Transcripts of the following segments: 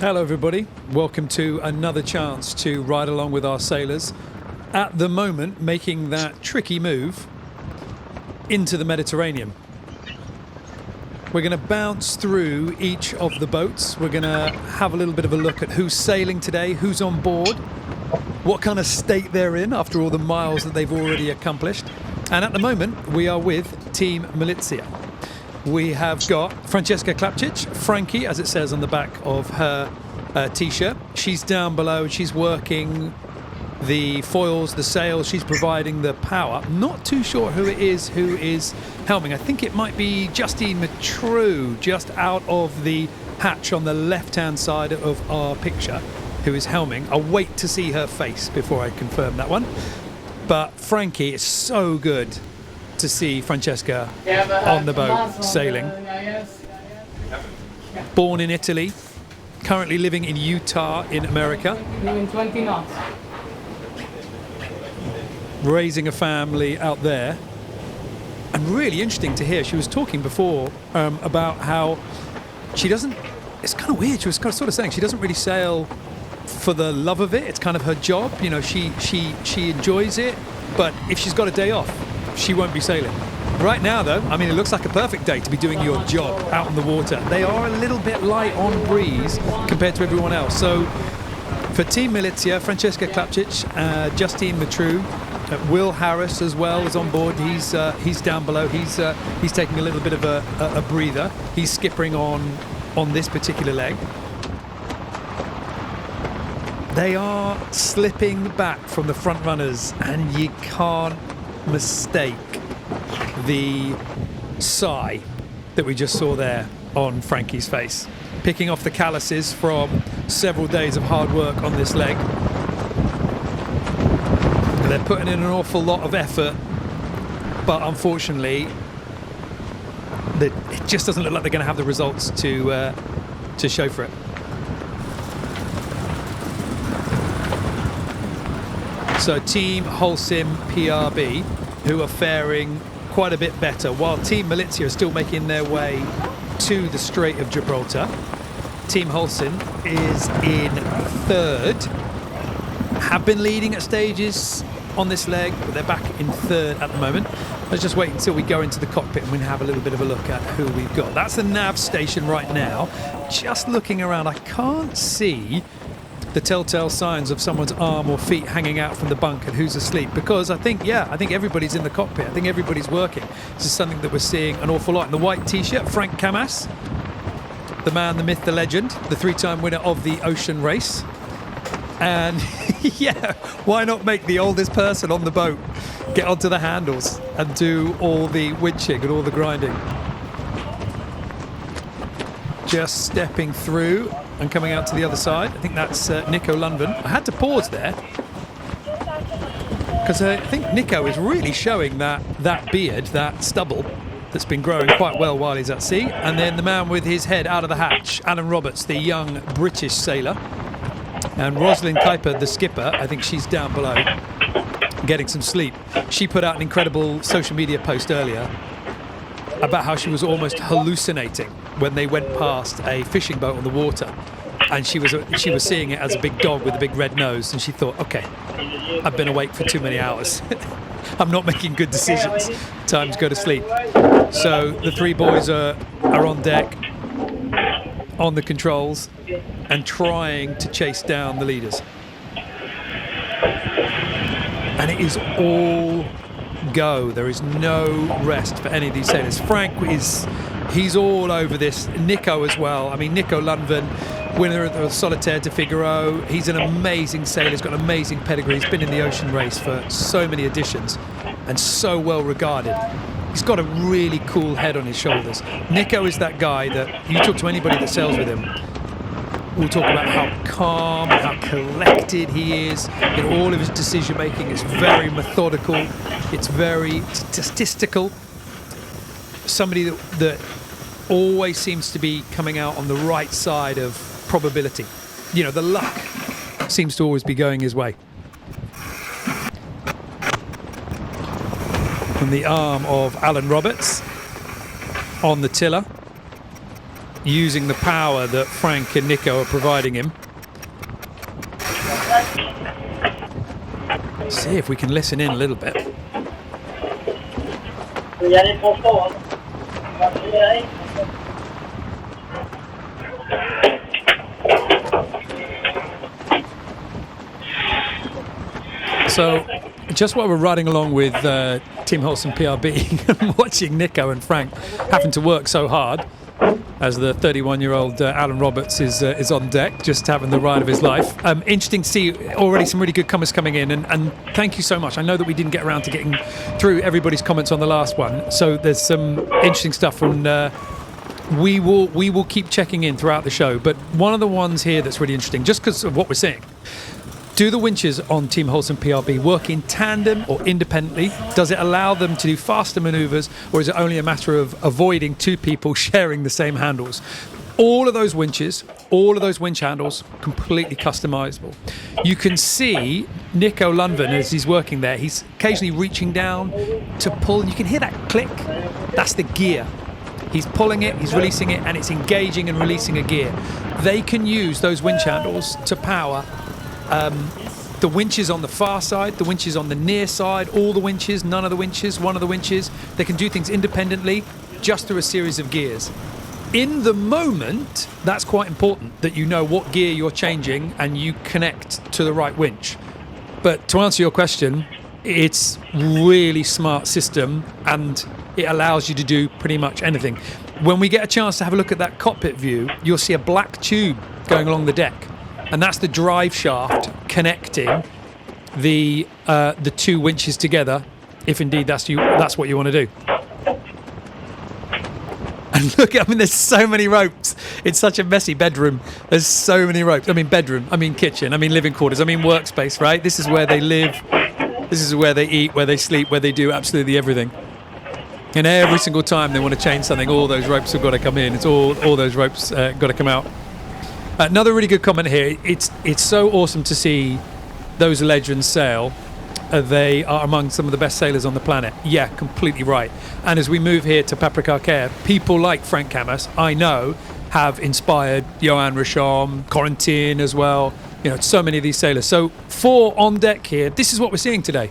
Hello everybody, welcome to another chance to ride along with our sailors. At the moment making that tricky move into the Mediterranean. We're going to bounce through each of the boats. We're going to have a little bit of a look at who's sailing today, who's on board, what kind of state they're in after all the miles that they've already accomplished. And at the moment we are with Team Malizia. We have got Francesca Klapčić, Frankie, as it says on the back of her t-shirt. She's down below, she's working the foils, the sails, she's providing the power. Not too sure who it is who is helming. I think it might be Justine Matreau, just out of the hatch on the left-hand side of our picture, who is helming. I'll wait to see her face before I confirm that one. But Frankie, it's so good to see Francesca on the boat sailing. Born in Italy, currently living in Utah in America. Doing 20 knots. Raising a family out there. And really interesting to hear, she was talking before about how she doesn't, it's kind of weird, she was kind of sort of saying she doesn't really sail for the love of it. It's kind of her job, you know, she enjoys it, but if she's got a day off, she won't be sailing. Right now though, I mean, it looks like a perfect day to be doing your job out on the water. They are a little bit light on breeze compared to everyone else. So for Team Malizia, Francesca Klapčić, Justine Matreau, Will Harris as well is on board. He's down below. He's taking a little bit of a breather. He's skippering on this particular leg. They are slipping back from the front runners, and you can't mistake the sigh that we just saw there on Frankie's face. Picking off the calluses from several days of hard work on this leg. They're putting in an awful lot of effort, but unfortunately it just doesn't look like they're going to have the results to show for it. So Team Holcim-PRB, who are faring quite a bit better, while Team Malizia are still making their way to the Strait of Gibraltar. Team Holcim is in third, have been leading at stages on this leg, but they're back in third at the moment. Let's just wait until we go into the cockpit and we can have a little bit of a look at who we've got. That's the nav station right now. Just looking around, I can't see the telltale signs of someone's arm or feet hanging out from the bunk and who's asleep, because I think everybody's in the cockpit. I think everybody's working. This is something that we're seeing an awful lot. In the white t-shirt, Frank Camas, the man, the myth, the legend, the three-time winner of the ocean race. And yeah, why not make the oldest person on the boat get onto the handles and do all the winching and all the grinding? Just stepping through and coming out to the other side. I think that's Nico Lundven. I had to pause there because I think Nico is really showing that beard, that stubble that's been growing quite well while he's at sea. And then the man with his head out of the hatch, Alan Roberts, the young British sailor. And Rosalind Kuiper, the skipper, I think she's down below getting some sleep. She put out an incredible social media post earlier about how she was almost hallucinating when they went past a fishing boat on the water, and she was seeing it as a big dog with a big red nose, and she thought, okay, I've been awake for too many hours. I'm not making good decisions. Time to go to sleep. So the three boys are on deck, on the controls, and trying to chase down the leaders. And it is all go. There is no rest for any of these sailors. Frank he's all over this. Nico as well. I mean, Nico Lundven, winner of the Solitaire de Figaro. He's an amazing sailor. He's got an amazing pedigree. He's been in the ocean race for so many editions and so well regarded. He's got a really cool head on his shoulders. Nico is that guy that you talk to anybody that sails with him, we'll talk about how calm and how collected he is in all of his decision making. It's very methodical, it's very statistical. Somebody that always seems to be coming out on the right side of probability. You know, the luck seems to always be going his way. From the arm of Alan Roberts on the tiller. using the power that Frank and Nico are providing him. See if we can listen in a little bit. So, just while we're riding along with Team Holcim-PRB and watching Nico and Frank having to work so hard, as the 31-year-old Alan Roberts is on deck, just having the ride of his life. Interesting to see already some really good comments coming in, and thank you so much. I know that we didn't get around to getting through everybody's comments on the last one, so there's some interesting stuff, and we will keep checking in throughout the show. But one of the ones here that's really interesting, just because of what we're seeing. Do the winches on Team Holcim-PRB work in tandem or independently? Does it allow them to do faster manoeuvres, or is it only a matter of avoiding two people sharing the same handles? All of those winches, all of those winch handles, completely customizable. You can see Nico Lundven as he's working there. He's occasionally reaching down to pull. You can hear that click. That's the gear. He's pulling it, he's releasing it, and it's engaging and releasing a gear. They can use those winch handles to power the winches on the far side, the winches on the near side, all the winches, none of the winches, one of the winches. They can do things independently just through a series of gears. In the moment, that's quite important, that you know what gear you're changing and you connect to the right winch. But to answer your question, it's really smart system, and it allows you to do pretty much anything. When we get a chance to have a look at that cockpit view, you'll see a black tube going along the deck. And that's the drive shaft connecting the two winches together, if indeed that's what you want to do. And look, I mean, there's so many ropes. It's such a messy bedroom. There's so many ropes. I mean, bedroom, I mean, kitchen, I mean, living quarters, I mean, workspace, right? This is where they live. This is where they eat, where they sleep, where they do absolutely everything. And every single time they want to change something, all those ropes have got to come in. It's all those ropes got to come out. Another really good comment here. It's so awesome to see those legends sail. They are among some of the best sailors on the planet. Yeah, completely right. And as we move here to Paprec Arkéa, people like Frank Camas, I know, have inspired Yoann, Richomme, Corentin as well. You know, so many of these sailors. So for on deck here, this is what we're seeing today.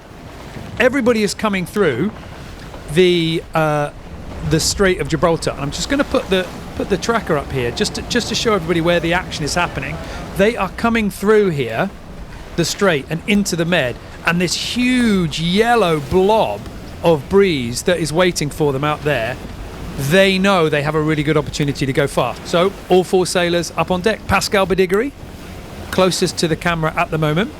Everybody is coming through the Strait of Gibraltar. And I'm just going to put the tracker up here just to show everybody where the action is happening. They are coming through here, the strait, and into the Med, and this huge yellow blob of breeze that is waiting for them out there. They know they have a really good opportunity to go fast. So all four sailors up on deck. Pascal Badigiri, closest to the camera at the moment.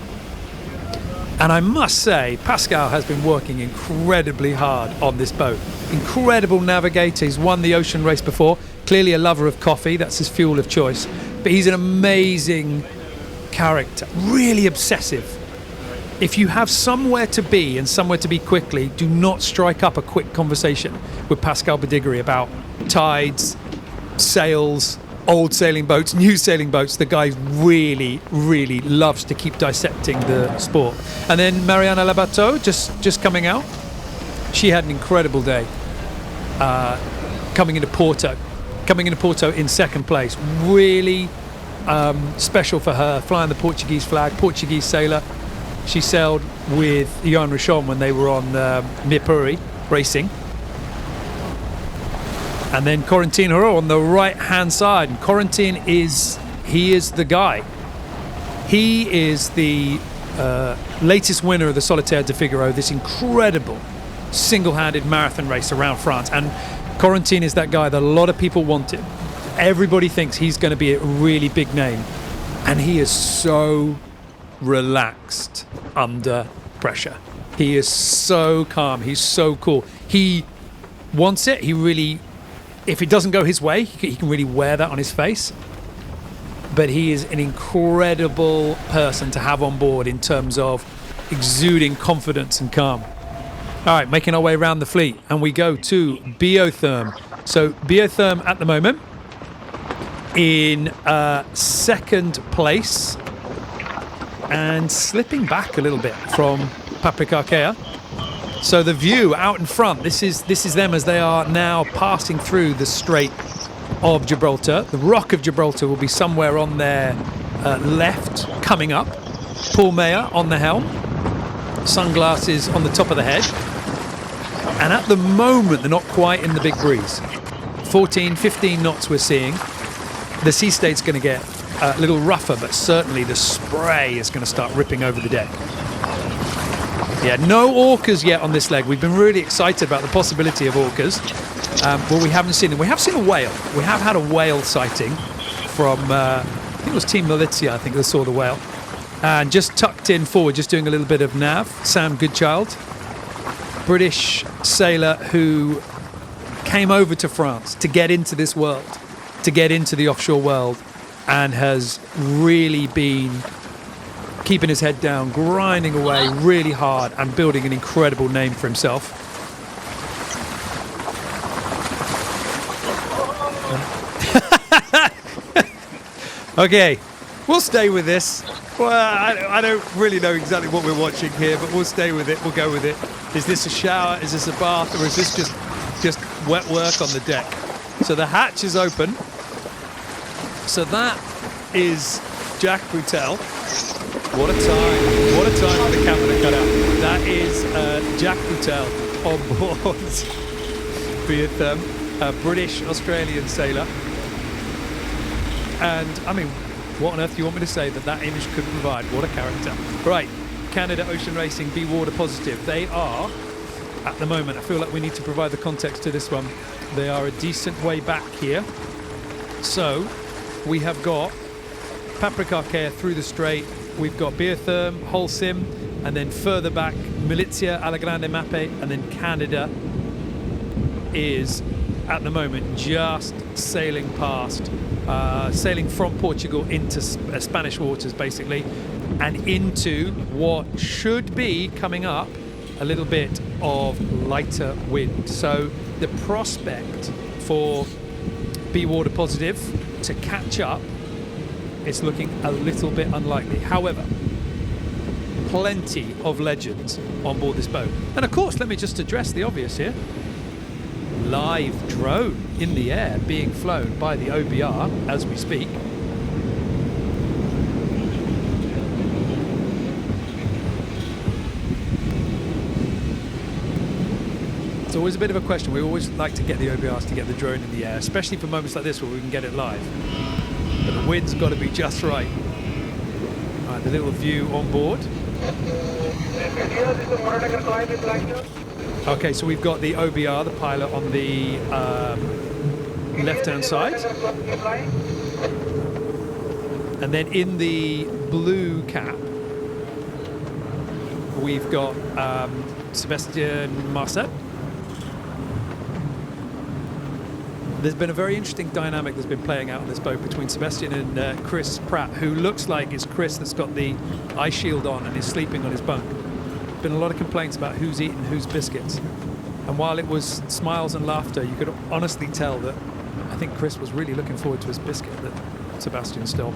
And I must say, Pascal has been working incredibly hard on this boat. Incredible navigator. He's won the ocean race before. Clearly a lover of coffee. That's his fuel of choice. But he's an amazing character. Really obsessive. If you have somewhere to be and somewhere to be quickly, do not strike up a quick conversation with Pascal Badigiri about tides, sails, old sailing boats, new sailing boats. The guy really, really loves to keep dissecting the sport. And then Mariana Labateau, just coming out. She had an incredible day coming into Porto in second place. Really special for her, flying the Portuguese flag, Portuguese sailor. She sailed with Yoann Richomme when they were on Mir-Puri racing. And then Corentin Haro on the right-hand side. And Corentin is the guy. He is the latest winner of the Solitaire de Figaro, this incredible single-handed marathon race around France. And Corentin is that guy that a lot of people wanted. Everybody thinks he's going to be a really big name. And he is so relaxed under pressure. He is so calm. He's so cool. He wants it. He really... If it doesn't go his way, he can really wear that on his face. But he is an incredible person to have on board in terms of exuding confidence and calm. All right, making our way around the fleet, and we go to Biotherm. So Biotherm at the moment in second place and slipping back a little bit from Paprec Arkéa. So the view out in front, this is them as they are now passing through the Strait of Gibraltar. The Rock of Gibraltar will be somewhere on their left coming up. Paul Mayer on the helm. Sunglasses on the top of the head. And at the moment, they're not quite in the big breeze. 14, 15 knots we're seeing. The sea state's going to get a little rougher, but certainly the spray is going to start ripping over the deck. Yeah, no orcas yet on this leg. We've been really excited about the possibility of orcas. Well, we haven't seen them. We have seen a whale. We have had a whale sighting from, I think it was Team Malizia, I think they saw the whale. And just tucked in forward, just doing a little bit of nav, Sam Goodchild, British sailor who came over to France to get into this world, to get into the offshore world, and has really been keeping his head down, grinding away really hard and building an incredible name for himself. Okay, we'll stay with this. Well, I don't really know exactly what we're watching here, but we'll stay with it. We'll go with it. Is this a shower? Is this a bath? Or is this just wet work on the deck? So the hatch is open. So that is Jack Boutel. What a time. What a time for the camera to cut out. That is Jack Boutel on board Biotherm, a British-Australian sailor. And, I mean, what on earth do you want me to say that image could provide? What a character. Right, Canada Ocean Racing, Be Water Positive. They are, at the moment, I feel like we need to provide the context to this one. They are a decent way back here. So, we have got Paprec Arkéa through the strait. We've got Biotherm, Holcim, and then further back, Malizia, Alla Grande Mappe, and then Canada is, at the moment, just sailing past. Sailing from Portugal into Spanish waters, basically, and into what should be coming up a little bit of lighter wind. So the prospect for Be Water Positive to catch up is looking a little bit unlikely. However, plenty of legends on board this boat. And of course, let me just address the obvious here. Live drone in the air being flown by the OBR as we speak. It's always a bit of a question. We always like to get the OBRs to get the drone in the air, especially for moments like this where we can get it live. But the wind's got to be just right. All right, the little view on board. Okay, so we've got the OBR, the pilot, on the left-hand side. And then in the blue cap, we've got Sebastian Marcet. There's been a very interesting dynamic that's been playing out on this boat between Sebastian and Chris Pratt, who looks like it's Chris that's got the eye shield on and is sleeping on his bunk. Been a lot of complaints about who's eating whose biscuits, and while it was smiles and laughter, you could honestly tell that I think Chris was really looking forward to his biscuit that Sebastian stole.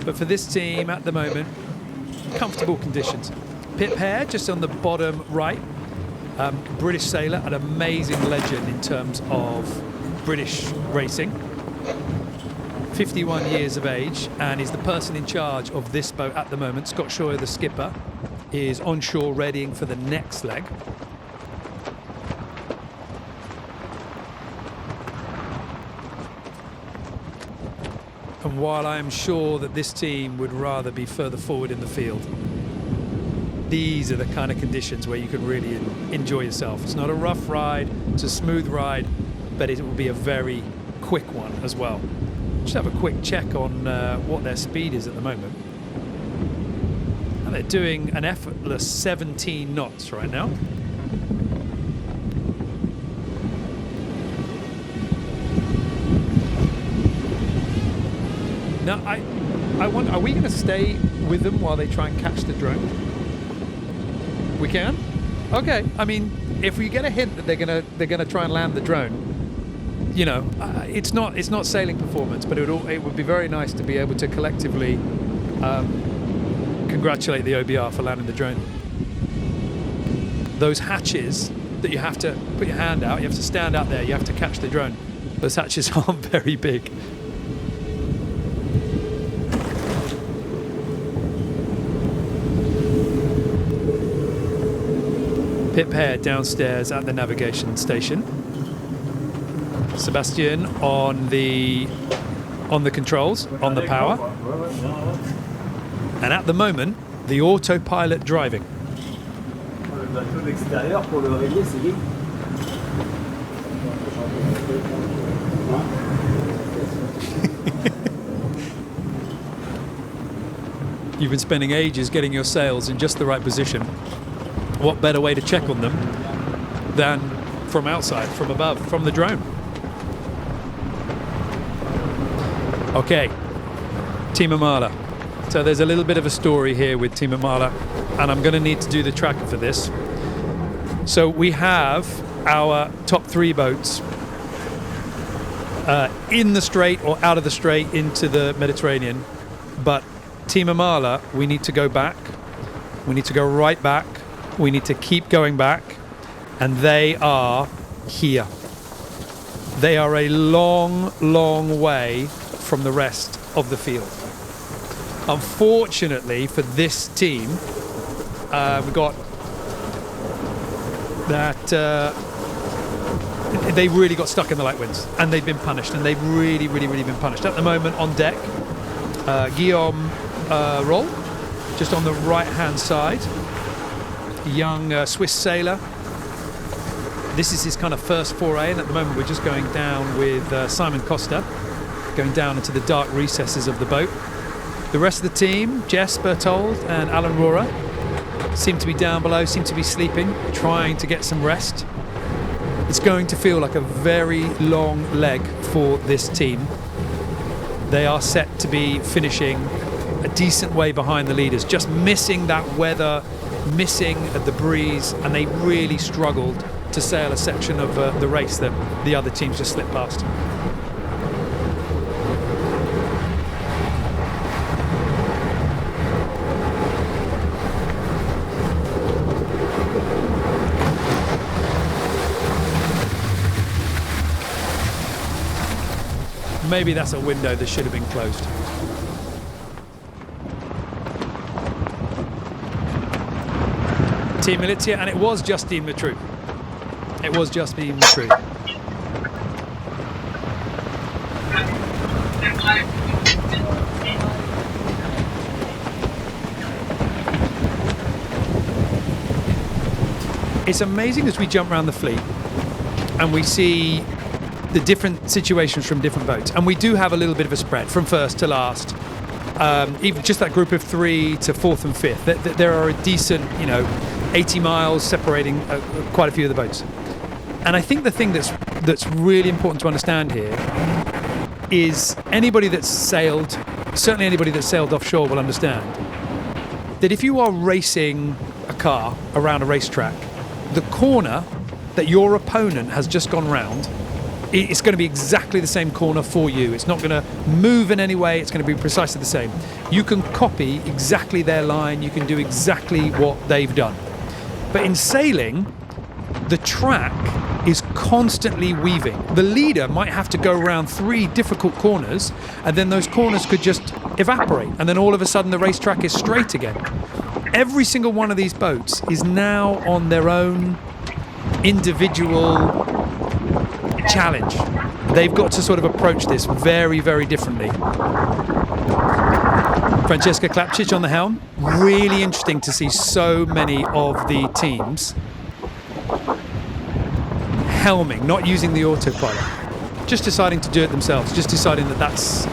But for this team at the moment, comfortable conditions. Pip Hare just on the bottom right, British sailor, an amazing legend in terms of British racing. 51 years of age, and is the person in charge of this boat at the moment. Scott Scheuer, the skipper, is onshore readying for the next leg. And while I am sure that this team would rather be further forward in the field, these are the kind of conditions where you can really enjoy yourself. It's not a rough ride, it's a smooth ride, but it will be a very quick one as well. Just have a quick check on what their speed is at the moment. And they're doing an effortless 17 knots right now. Now, I wonder, are we going to stay with them while they try and catch the drone? We can? Okay. I mean, if we get a hint that they're gonna try and land the drone, you know, it's not sailing performance, but it would be very nice to be able to collectively congratulate the OBR for landing the drone. Those hatches that you have to put your hand out, you have to stand out there, you have to catch the drone. Those hatches aren't very big. Pip Hare downstairs at the navigation station. Sebastian on the controls, on the power. And at the moment, the autopilot driving. You've been spending ages getting your sails in just the right position. What better way to check on them than from outside, from above, from the drone? Okay, Team Amaala. So there's a little bit of a story here with Team Amaala, and I'm going to need to do the tracker for this. So we have our top 3 boats in the strait or out of the strait into the Mediterranean, but Team Amaala, we need to go back. We need to go right back. We need to keep going back, and they are here. They are a long, long way from the rest of the field. Unfortunately for this team, we've got that they really got stuck in the light winds, and they've been punished, and they've really, really, really been punished. At the moment on deck, Guillaume Roll, just on the right-hand side, young Swiss sailor. This is his kind of first foray, and at the moment we're just going down with Simon Costa, going down into the dark recesses of the boat. The rest of the team, Jess Berthold and Alan Rora, seem to be down below, seem to be sleeping, trying to get some rest. It's going to feel like a very long leg for this team. They are set to be finishing a decent way behind the leaders, just missing that weather, missing the breeze, and they really struggled to sail a section of the race that the other teams just slipped past. Maybe that's a window that should have been closed. Team Malizia, and it was Justine Matru. It was Justine Matru. It's amazing as we jump around the fleet and we see the different situations from different boats, and we do have a little bit of a spread from first to last. Even just that group of 3 to 4th and 5th, there are a decent, 80 miles separating quite a few of the boats. And I think the thing that's really important to understand here is anybody that's sailed, certainly anybody that's sailed offshore will understand that if you are racing a car around a racetrack, the corner that your opponent has just gone round, it's going to be exactly the same corner for you. It's not going to move in any way. It's going to be precisely the same. You can copy exactly their line. You can do exactly what they've done. But in sailing, the track is constantly weaving. The leader might have to go around 3 difficult corners, and then those corners could just evaporate, and then all of a sudden the racetrack is straight again. Every single one of these boats is now on their own individual challenge. They've got to sort of approach this very, very differently. Francesca Klapčić on the helm. Really interesting to see so many of the teams helming, not using the autopilot, just deciding to do it themselves, just deciding that that's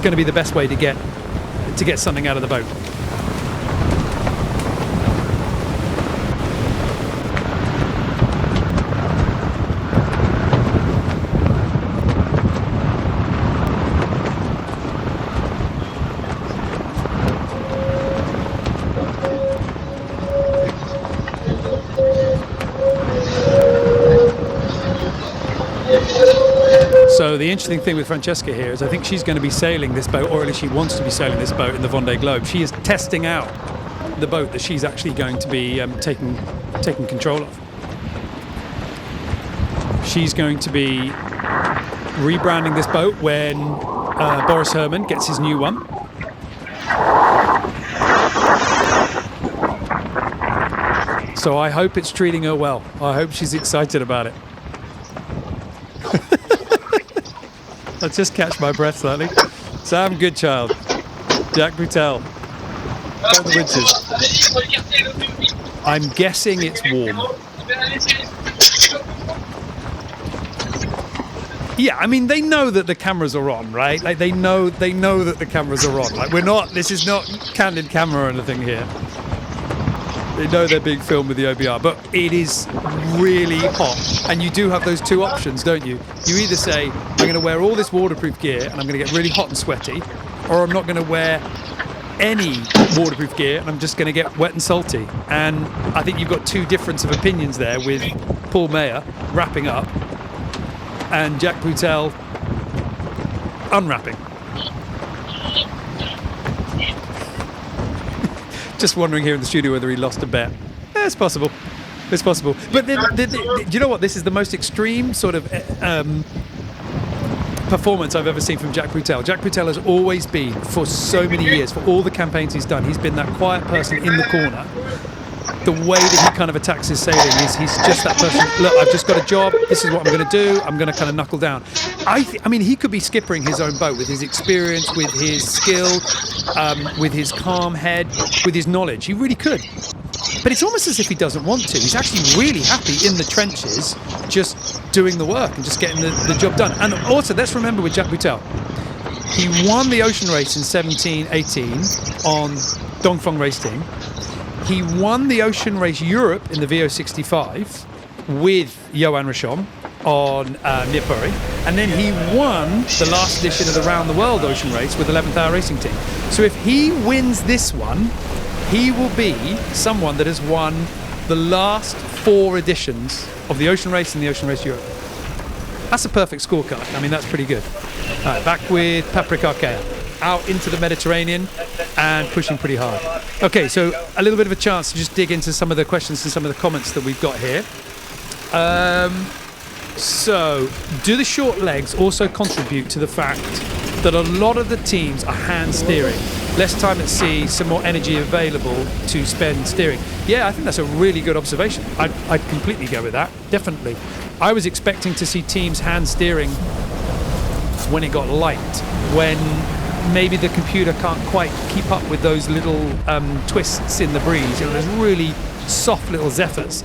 going to be the best way to get something out of the boat. So the interesting thing with Francesca here is I think she's going to be sailing this boat, or at least she wants to be sailing this boat in the Vendée Globe. She is testing out the boat that she's actually going to be taking control of. she's going to be rebranding this boat when Boris Herman gets his new one. So I hope it's treating her well. I hope she's excited about it. I'll just catch my breath slightly. Sam Goodchild, Jack Boutel, on the winches. I'm guessing it's warm. Yeah, I mean, they know that the cameras are on, right? Like they know that the cameras are on. Like this is not candid camera or anything here. They know they're being filmed with the OBR, but it is really hot. And you do have those two options, don't you? You either say, I'm going to wear all this waterproof gear and I'm going to get really hot and sweaty, or I'm not going to wear any waterproof gear and I'm just going to get wet and salty. And I think you've got two difference of opinions there with Paul Mayer wrapping up and Jack Boutel unwrapping. Just wondering here in the studio whether he lost a bet. It's possible. It's possible. But do you know what? This is the most extreme sort of performance I've ever seen from Jack Boutel. Jack Boutel has always been, for so many years, for all the campaigns he's done, he's been that quiet person in the corner. The way that he kind of attacks his sailing is he's just that person, look, I've just got a job, this is what I'm going to do, I'm going to kind of knuckle down. I mean, he could be skippering his own boat with his experience, with his skill, with his calm head, with his knowledge. He really could. But it's almost as if he doesn't want to. He's actually really happy in the trenches, just doing the work and just getting the job done. And also, let's remember with Jack Boutel, he won the ocean race in 17-18 on Dongfeng Race Team. He won the Ocean Race Europe in the VO65 with Yoann Richomme on Nippuri, and then he won the last edition of the Round the World Ocean Race with 11th Hour Racing Team. So if he wins this one, he will be someone that has won the last 4 editions of the Ocean Race and the Ocean Race Europe. That's a perfect scorecard. I mean, that's pretty good. All right, back with Paprec Arkéa, out into the Mediterranean and pushing pretty hard. Okay, so a little bit of a chance to just dig into some of the questions and some of the comments that we've got here. So, do the short legs also contribute to the fact that a lot of the teams are hand steering? Less time at sea, some more energy available to spend steering. Yeah, I think that's a really good observation. I'd completely go with that, definitely. I was expecting to see teams hand steering when it got light, when maybe the computer can't quite keep up with those little twists in the breeze. Those really soft little zephyrs.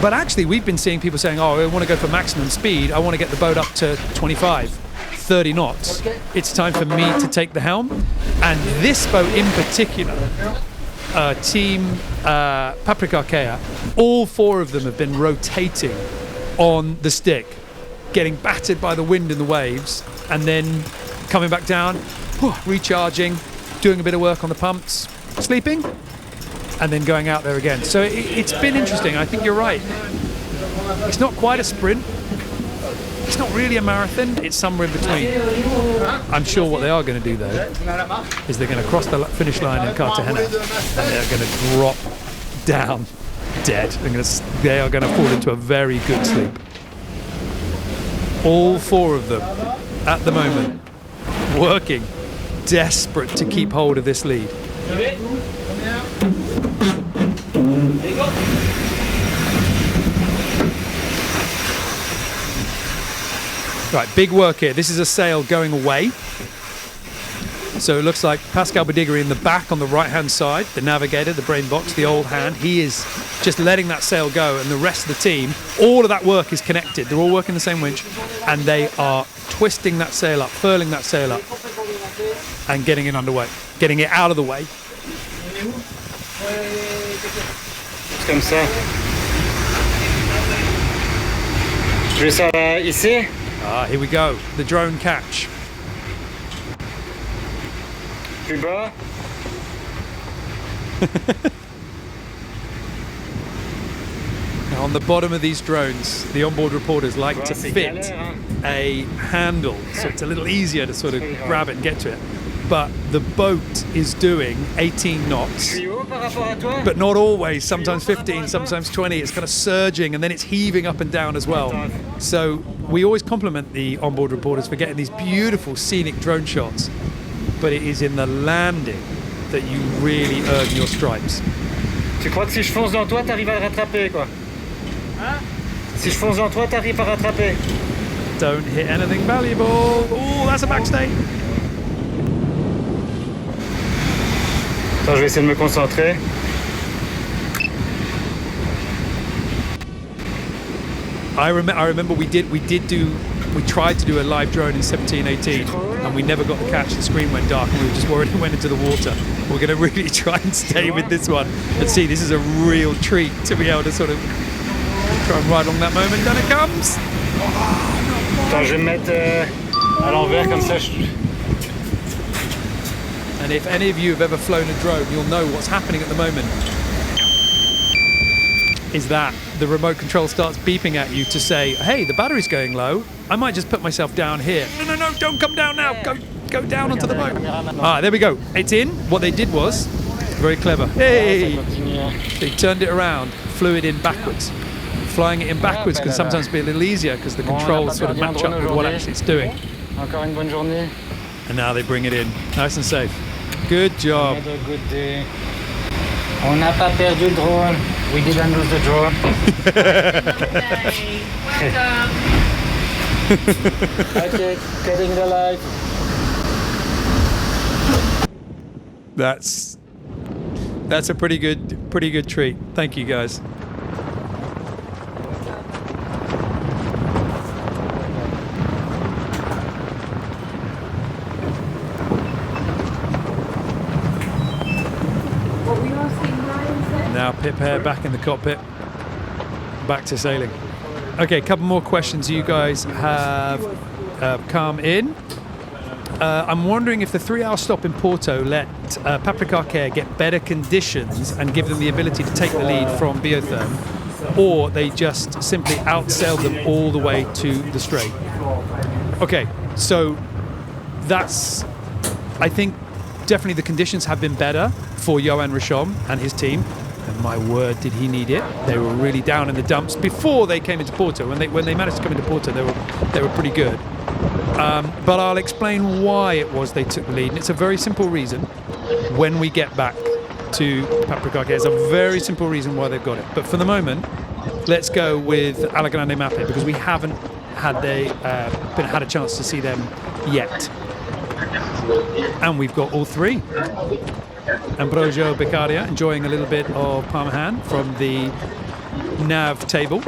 But actually, we've been seeing people saying, oh, I want to go for maximum speed. I want to get the boat up to 25, 30 knots. It's time for me to take the helm. And this boat in particular, Team Paprec Arkéa, all 4 of them have been rotating on the stick, getting battered by the wind and the waves, and then coming back down, recharging, doing a bit of work on the pumps, sleeping, and then going out there again. So it's been interesting. I think you're right. It's not quite a sprint. It's not really a marathon. It's somewhere in between. I'm sure what they are going to do, though, is they're going to cross the finish line in Cartagena and they're going to drop down dead. They are going to fall into a very good sleep. All 4 of them, at the moment, working, desperate to keep hold of this lead. Right, big work here. This is a sail going away. So it looks like Pascal Bodigary in the back on the right-hand side, the navigator, the brain box, the old hand. He is just letting that sail go, and the rest of the team, all of that work is connected. They're all working the same winch, and they are twisting that sail up, furling that sail up, and getting it underway, getting it out of the way. Comme ça. Je vais ça ici. Here we go. The drone catch. Plus bas. Now on the bottom of these drones, the onboard reporters like to fit a handle, so it's a little easier to sort of grab it and get to it. But the boat is doing 18 knots but not always. Sometimes 15, sometimes 20. It's kind of surging and then it's heaving up and down as well. So we always compliment the onboard reporters for getting these beautiful scenic drone shots, but it is in the landing that you really earn your stripes. Tu crois que si je fonce dans toi, t'arrives à le rattraper, quoi? Hein? Si je fonce dans toi, t'arrives à rattraper. Don't hit anything valuable. Oh, that's a backstay. Attends, je vais essayer de me concentrer. I remember we tried to do a live drone in 17-18 and we never got the catch. The screen went dark and we were just worried it went into the water. We're going to really try and stay with this one and see. This is a real treat to be able to sort of try and ride along that moment. Down it comes. Attends, je vais me mettre à l'envers comme ça. And if any of you have ever flown a drone, you'll know what's happening at the moment is that the remote control starts beeping at you to say, hey, the battery's going low. I might just put myself down here. No, don't come down now. Go down onto the boat. Ah, there we go. It's in. What they did was very clever. Hey! They turned it around, flew it in backwards. Flying it in backwards can sometimes be a little easier because the controls sort of match up with what actually it's doing. Encore une bonne journée. And now they bring it in, nice and safe. Good job. On n'a pas perdu le drone. We didn't lose the drone. Okay, cutting the light. That's a pretty good treat. Thank you guys. Now Pip Hare back in the cockpit, back to sailing. Okay, a couple more questions you guys have come in. I'm wondering if the 3-hour stop in Porto let Paprec Arkéa get better conditions and give them the ability to take the lead from Biotherm, or they just simply outsailed them all the way to the Strait. Okay, so that's, I think, definitely the conditions have been better for Yoann Richomme and his team. And my word, did he need it? They were really down in the dumps before they came into Porto. When they managed to come into Porto, they were pretty good. But I'll explain why it was they took the lead. And it's a very simple reason when we get back to Paprec Arkéa. It's a very simple reason why they've got it. But for the moment, let's go with Alla Grande Mappe because we haven't had a chance to see them yet. And we've got all three. Ambrogio Beccaria enjoying a little bit of Parmesan from the nav table.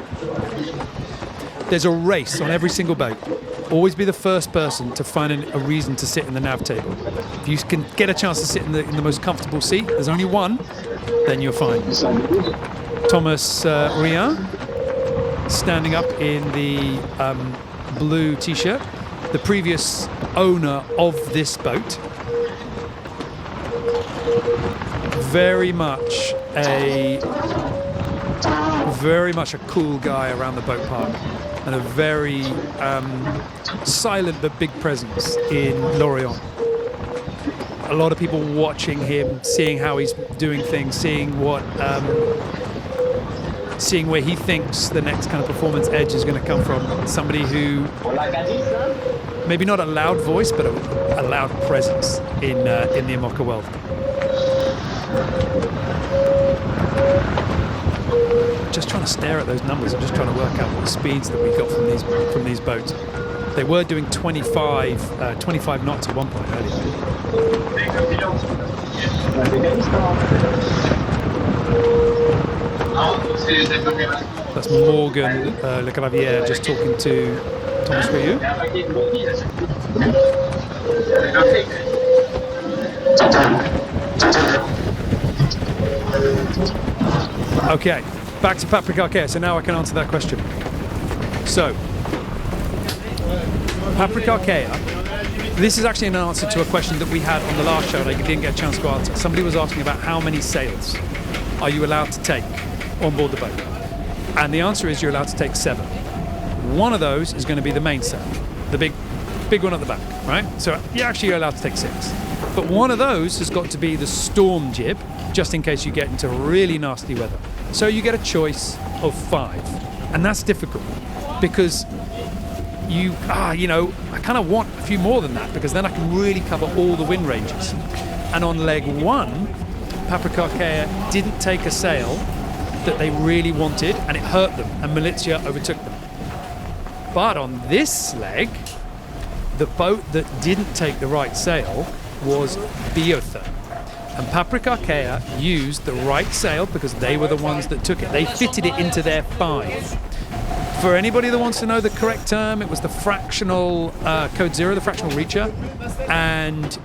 There's a race on every single boat. Always be the first person to find a reason to sit in the nav table. If you can get a chance to sit in the most comfortable seat, there's only one, then you're fine. Thomas Rien standing up in the blue t-shirt, the previous owner of this boat. Very much a cool guy around the boat park and a very silent but big presence in Lorient. A lot of people watching him, seeing how he's doing things, seeing where he thinks the next kind of performance edge is going to come from. Somebody who maybe not a loud voice but a loud presence in the IMOCA world. Just trying to stare at those numbers. I'm just trying to work out what speeds that we got from these boats. They were doing 25 knots at one point earlier. That's Morgan Le Gravière just talking to Thomas Rioux. Okay, back to Paprec Arkéa. So now I can answer that question. So, Paprec Arkéa, this is actually an answer to a question that we had on the last show and I didn't get a chance to answer. Somebody was asking about how many sails are you allowed to take on board the boat? And the answer is you're allowed to take 7. One of those is going to be the mainsail, the big one at the back, right? So you're allowed to take 6. But one of those has got to be the storm jib, just in case you get into really nasty weather. So you get a choice of 5, and that's difficult because I kind of want a few more than that because then I can really cover all the wind ranges. And on leg 1, Paprec Arkéa didn't take a sail that they really wanted, and it hurt them, and Malizia overtook them. But on this leg, the boat that didn't take the right sail was Biotherm. And Paprec Arkéa used the right sail because they were the ones that took it. They fitted it into their 5. For anybody that wants to know the correct term, it was the fractional code 0, the fractional reacher. And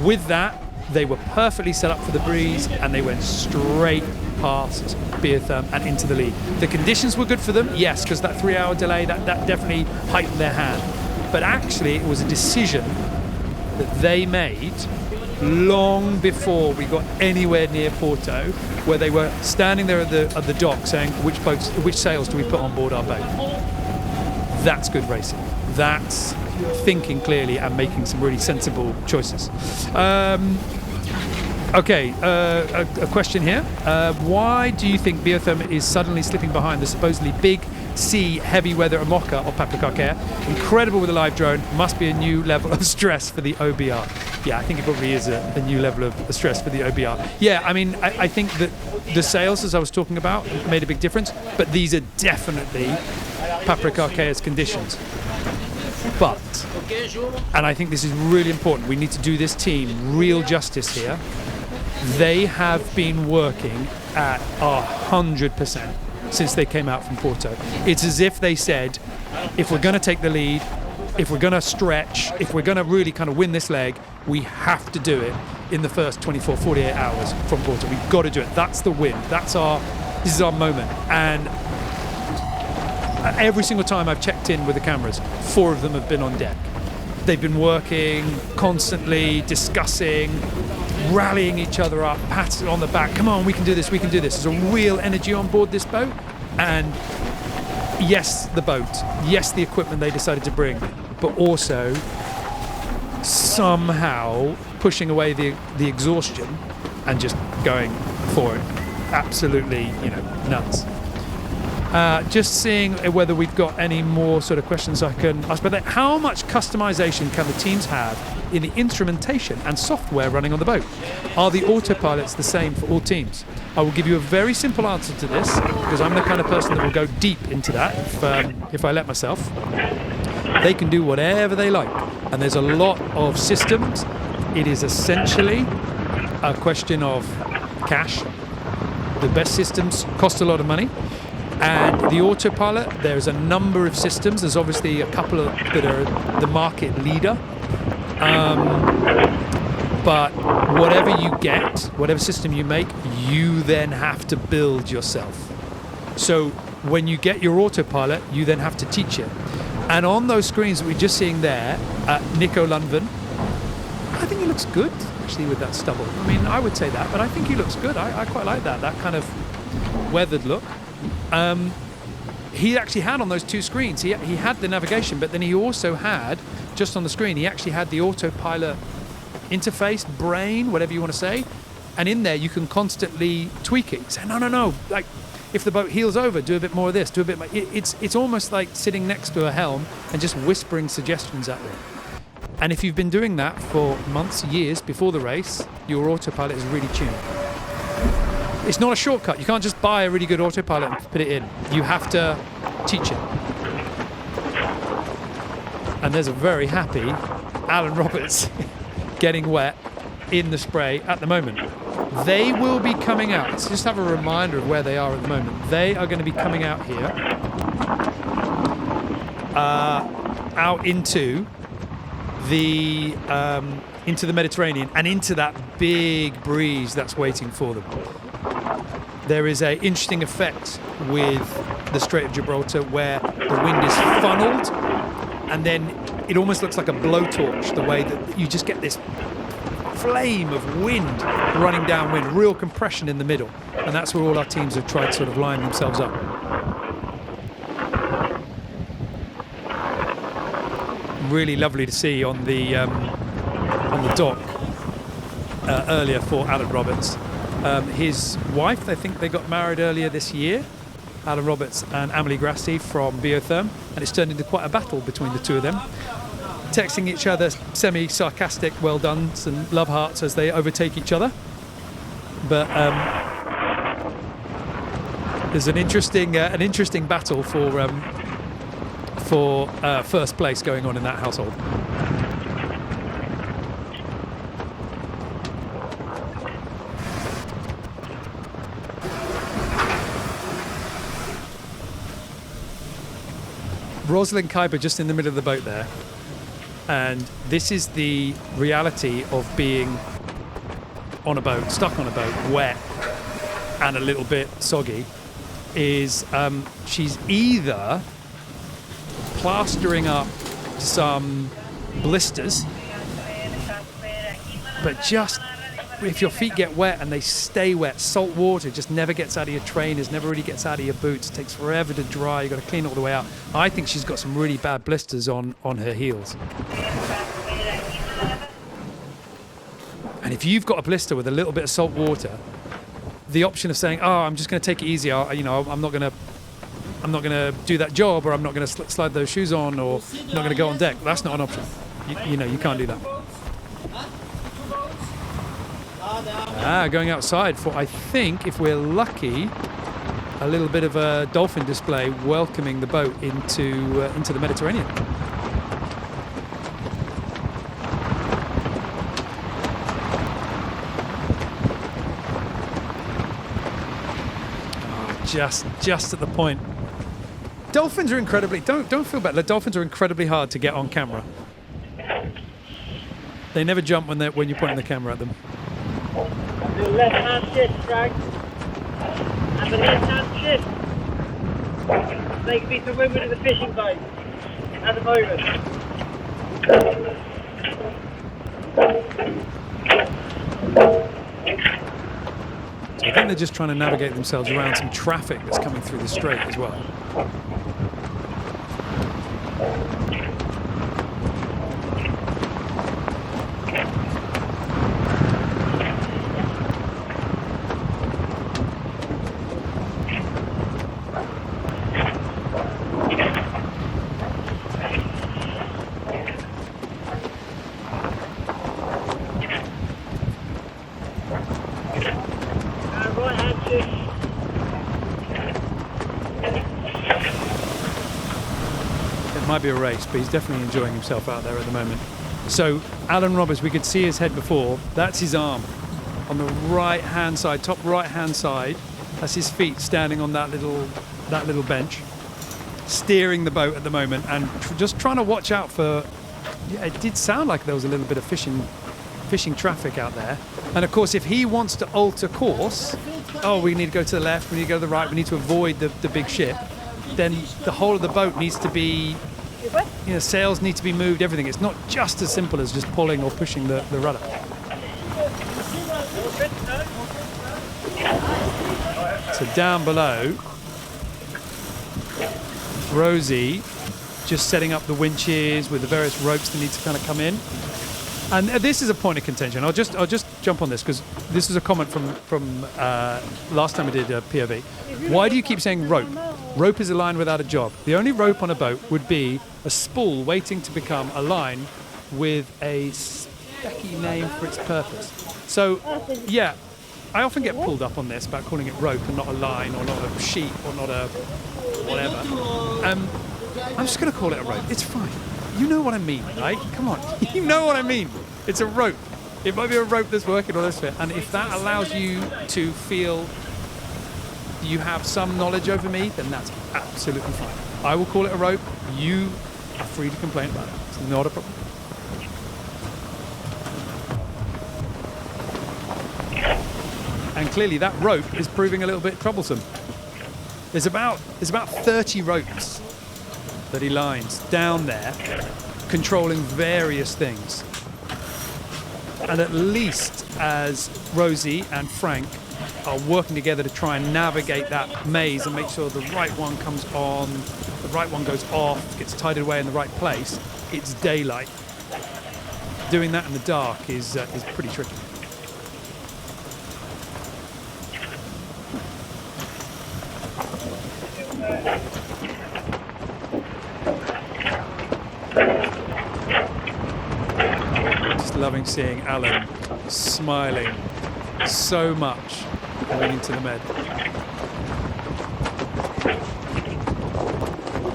with that, they were perfectly set up for the breeze, and they went straight past Biotherm and into the lead. The conditions were good for them, yes, because that 3-hour delay, that definitely heightened their hand. But actually, it was a decision that they made long before we got anywhere near Porto, where they were standing there at the dock saying, which sails do we put on board our boat? That's good racing. That's thinking clearly and making some really sensible choices. A question here. Why do you think Biotherm is suddenly slipping behind the supposedly big sea heavy weather Amoca of Paprec Arkéa? Incredible with a live drone. Must be a new level of stress for the OBR. Yeah, I think it probably is a new level of stress for the OBR. Yeah, I mean, I think that the sails, as I was talking about, made a big difference, but these are definitely Paprec Arkéa's conditions. But, and I think this is really important, we need to do this team real justice here. They have been working at 100% since they came out from Porto. It's as if they said, if we're going to take the lead, if we're going to stretch, if we're going to really kind of win this leg, we have to do it in the first 24, 48 hours from Porto. We've got to do it. That's the win. This is our moment. And every single time I've checked in with the cameras, 4 of them have been on deck. They've been working constantly, discussing, rallying each other up, patting on the back. Come on, we can do this, we can do this. There's a real energy on board this boat. And yes, the boat, yes, the equipment they decided to bring, but also somehow pushing away the exhaustion and just going for it. Absolutely, nuts. Just seeing whether we've got any more sort of questions I can ask about that. How much customization can the teams have in the instrumentation and software running on the boat? Are the autopilots the same for all teams? I will give you a very simple answer to this because I'm the kind of person that will go deep into that if I let myself. They can do whatever they like, and there's a lot of systems. It is essentially a question of cash. The best systems cost a lot of money. And the autopilot, there's a number of systems. There's obviously a couple that are the market leader. But whatever you get, whatever system you make, you then have to build yourself. So when you get your autopilot, you then have to teach it. And on those screens that we're just seeing there, Nico Lundven, I think he looks good, actually, with that stubble. I mean, I would say that, but I think he looks good. I quite like that kind of weathered look. He actually had on those 2 screens, he had the navigation, but then he also had, just on the screen, he actually had the autopilot interface, brain, whatever you want to say, and in there you can constantly tweak it. You say, no, like if the boat heels over, do a bit more of this, do a bit more. It's almost like sitting next to a helm and just whispering suggestions at them. And if you've been doing that for months, years before the race, your autopilot is really tuned. It's not a shortcut. You can't just buy a really good autopilot and put it in. You have to teach it. And there's a very happy Alan Roberts getting wet in the spray at the moment. They will be coming out. Let's just have a reminder of where they are at the moment. They are going to be coming out here, out into the Mediterranean and into that big breeze that's waiting for them. There is an interesting effect with the Strait of Gibraltar where the wind is funneled and then it almost looks like a blowtorch, the way that you just get this flame of wind running downwind, real compression in the middle. And that's where all our teams have tried to sort of line themselves up. Really lovely to see on the dock earlier for Alan Roberts. His wife, I think they got married earlier this year, Alan Roberts and Amelie Grassi from Biotherm, and it's turned into quite a battle between the two of them, texting each other semi-sarcastic well dones and love hearts as they overtake each other. But there's an interesting battle for first place going on in that household. Rosalind Kuiper just in the middle of the boat there, and this is the reality of being on a boat, stuck on a boat, wet and a little bit soggy, is she's either plastering up some blisters, but just if your feet get wet and they stay wet, salt water just never gets out of your trainers, never really gets out of your boots, it takes forever to dry, you've got to clean it all the way out. I think she's got some really bad blisters on her heels. And if you've got a blister with a little bit of salt water, the option of saying, "Oh, I'm just going to take it easy. I'm not going to do that job, or I'm not going to slide those shoes on, or I'm not going to go on deck." That's not an option. You can't do that. Going outside for, I think, if we're lucky, a little bit of a dolphin display welcoming the boat into the Mediterranean. Just at the point. Dolphins are incredibly, don't feel bad. The dolphins are incredibly hard to get on camera. They never jump when you're pointing the camera at them. The left hand shift, Frank. And the left hand shift. Take me to women in the fishing boat at the moment. So I think they're just trying to navigate themselves around some traffic that's coming through the strait as well. Might be a race, but he's definitely enjoying himself out there at the moment. So Alan Roberts, we could see his head before. That's his arm on the right hand side, top right hand side. That's his feet standing on that little bench, steering the boat at the moment, and just trying to watch out for. Yeah, it did sound like there was a little bit of fishing traffic out there. And of course, if he wants to alter course, we need to go to the left, we need to go to the right, we need to avoid the big ship. Then the whole of the boat needs to be. Sails need to be moved, everything. It's not just as simple as just pulling or pushing the rudder. So down below, Rosie just setting up the winches with the various ropes that need to kind of come in. And this is a point of contention. I'll just jump on this because this is a comment from last time I did POV. Why do you keep saying rope? Rope is a line without a job. The only rope on a boat would be a spool waiting to become a line with a specky name for its purpose. So, yeah, I often get pulled up on this about calling it rope and not a line or not a sheet or not a whatever. I'm just going to call it a rope. It's fine. You know what I mean, right? Come on. You know what I mean. It's a rope. It might be a rope that's working or this fit. And if that allows you to feel you have some knowledge over me, then that's absolutely fine. I will call it a rope. You are free to complain about it. It's not a problem. And clearly that rope is proving a little bit troublesome. There's about 30 ropes that he lines down there, controlling various things. And at least as Rosie and Frank are working together to try and navigate that maze and make sure the right one comes on, the right one goes off, gets tidied away in the right place, it's daylight. Doing that in the dark is pretty tricky. Just loving seeing Alan smiling so much going into the med.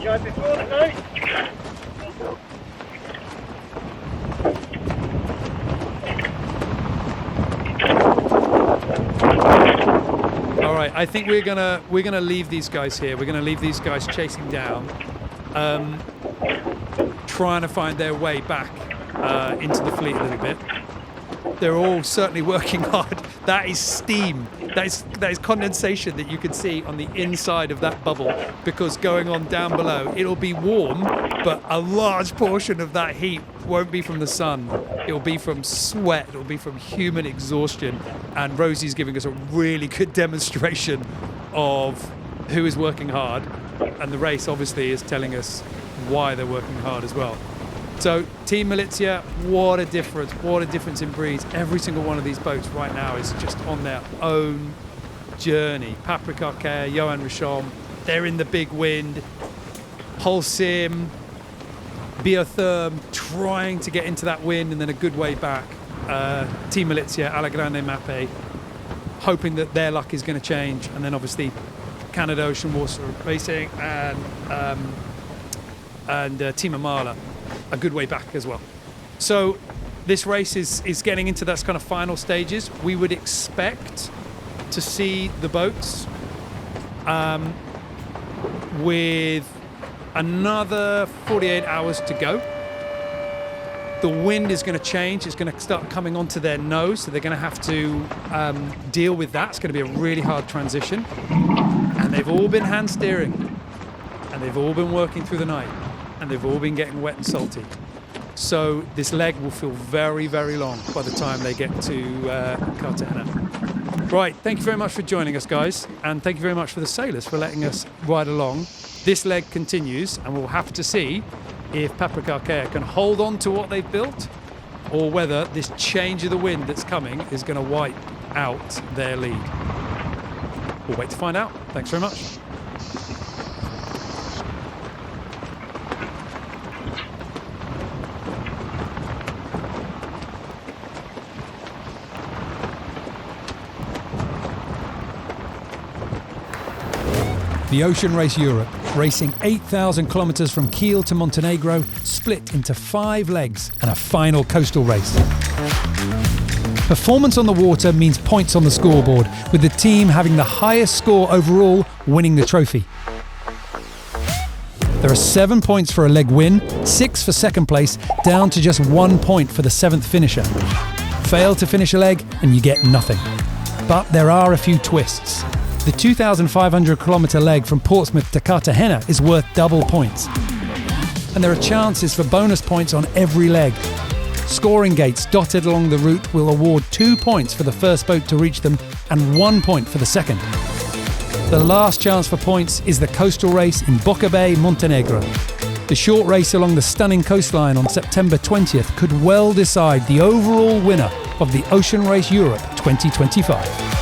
Job before tonight. All right, I think we're gonna leave these guys here. We're gonna leave these guys chasing down, trying to find their way back into the fleet a little bit. They're all certainly working hard. That is steam. That is condensation that you can see on the inside of that bubble, because going on down below, it'll be warm, but a large portion of that heat won't be from the sun. It'll be from sweat. It'll be from human exhaustion. And Rosie's giving us a really good demonstration of who is working hard. And the race obviously is telling us why they're working hard as well. So Team Malizia, what a difference in breeze. Every single one of these boats right now is just on their own journey. Paprec, Arkéa, Yoann, Richomme, they're in the big wind. Holcim, Biotherm, trying to get into that wind and then a good way back. Team Malizia, Alla Grande Mappe, hoping that their luck is going to change. And then obviously Canada Ocean Water Racing and Team Amaala, a good way back as well. So this race is getting into those kind of final stages. We would expect to see the boats with another 48 hours to go. The wind is going to change. It's going to start coming onto their nose, so they're going to have to deal with that. It's going to be a really hard transition. And they've all been hand steering, and they've all been working through the night, and they've all been getting wet and salty. So this leg will feel very, very long by the time they get to Cartagena. Right, thank you very much for joining us, guys, and thank you very much for the sailors for letting us ride along. This leg continues, and we'll have to see if Paprec Arkéa can hold on to what they've built, or whether this change of the wind that's coming is going to wipe out their lead. We'll wait to find out. Thanks very much. The Ocean Race Europe, racing 8,000 kilometres from Kiel to Montenegro, split into 5 legs and a final coastal race. Performance on the water means points on the scoreboard, with the team having the highest score overall winning the trophy. There are 7 points for a leg win, 6 for second place, down to just 1 point for the 7th finisher. Fail to finish a leg and you get nothing. But there are a few twists. The 2,500 kilometre leg from Portsmouth to Cartagena is worth double points. And there are chances for bonus points on every leg. Scoring gates dotted along the route will award 2 points for the first boat to reach them and 1 point for the second. The last chance for points is the coastal race in Boca Bay, Montenegro. The short race along the stunning coastline on September 20th could well decide the overall winner of the Ocean Race Europe 2025.